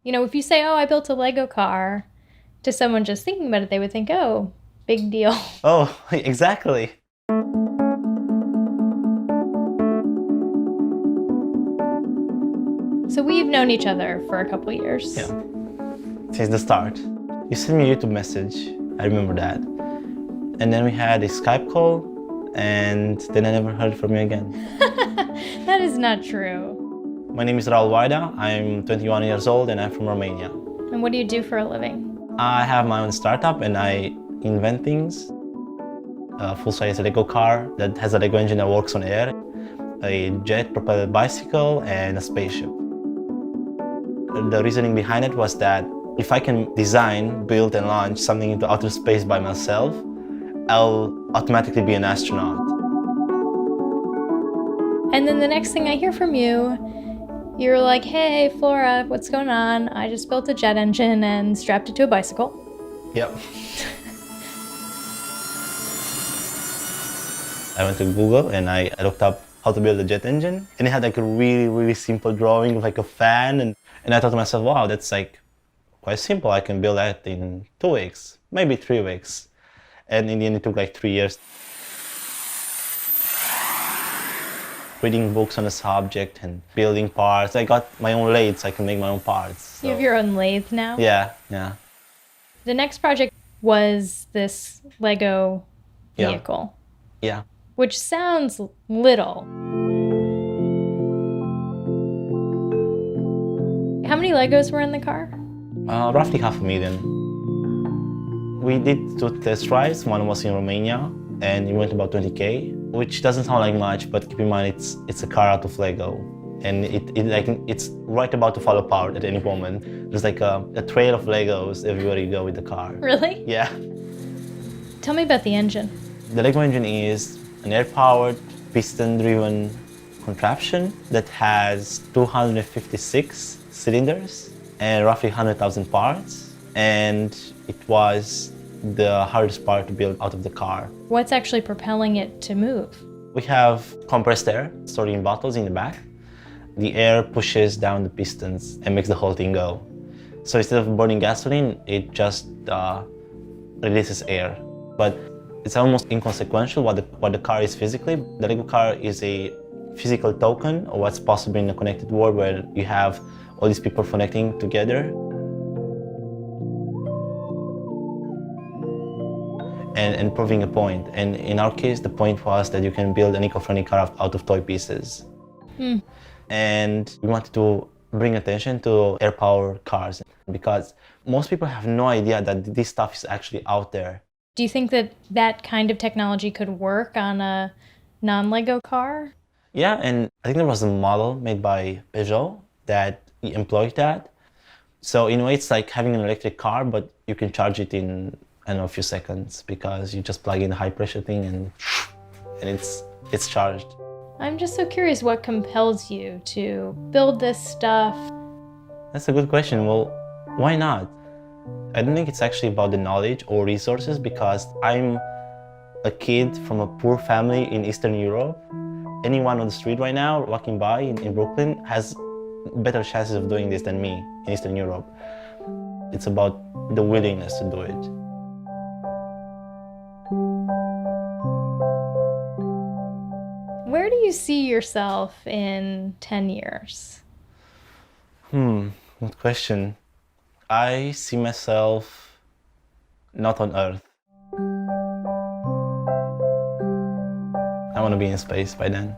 You know, if you say, oh, I built a Lego car, to someone just thinking about it, they would think, oh, big deal. Oh, exactly. So we've known each other for a couple years. Yeah, since the start. You sent me a YouTube message, I remember that. And then we had a Skype call, and then I never heard from you again. That is not true. My name is Raul Vaida, I'm 21 years old and I'm from Romania. And what do you do for a living? I have my own startup and I invent things. A full-size Lego car that has a Lego engine that works on air, a jet-propelled bicycle, and a spaceship. The reasoning behind it was that if I can design, build, and launch something into outer space by myself, I'll automatically be an astronaut. And then the next thing I hear from you, you're like, hey, Flora, what's going on? I just built a jet engine and strapped it to a bicycle. Yep. I went to Google and I looked up how to build a jet engine. And it had like a really simple drawing of like a fan. And I thought to myself, wow, that's like quite simple. I can build that in 2 weeks, maybe 3 weeks. And in the end, it took like 3 years. Reading books on the subject and building parts. I got my own lathe so I can make my own parts. So. You have your own lathe now? Yeah. The next project was this Lego vehicle. Yeah. Which sounds little. How many Legos were in the car? Roughly 500,000. We did 2 test drives. One was in Romania and it went about 20K, which doesn't sound like much, but keep in mind it's a car out of Lego. And it's right about to fall apart at any moment. There's like a trail of Legos everywhere you go with the car. Really? Yeah. Tell me about the engine. The Lego engine is an air-powered, piston-driven contraption that has 256 cylinders and roughly 100,000 parts. And it was the hardest part to build out of the car. What's actually propelling it to move? We have compressed air stored in bottles in the back. The air pushes down the pistons and makes the whole thing go. So instead of burning gasoline, it just releases air. But it's almost inconsequential what the car is physically. The Lego car is a physical token of what's possible in a connected world where you have all these people connecting together. And proving a point. And in our case, the point was that you can build an eco-friendly car out of toy pieces. And we wanted to bring attention to air-powered cars because most people have no idea that this stuff is actually out there. Do you think that that kind of technology could work on a non-Lego car? Yeah, and I think there was a model made by Peugeot that employed that. So in a way, it's like having an electric car, but you can charge it in, I don't know, a few seconds because you just plug in the high-pressure thing and it's charged. I'm just so curious what compels you to build this stuff. That's a good question. Well, why not? I don't think it's actually about the knowledge or resources because I'm a kid from a poor family in Eastern Europe. Anyone on the street right now walking by in Brooklyn has better chances of doing this than me in Eastern Europe. It's about the willingness to do it. Where do you see yourself in 10 years? Good question. I see myself not on Earth. I want to be in space by then.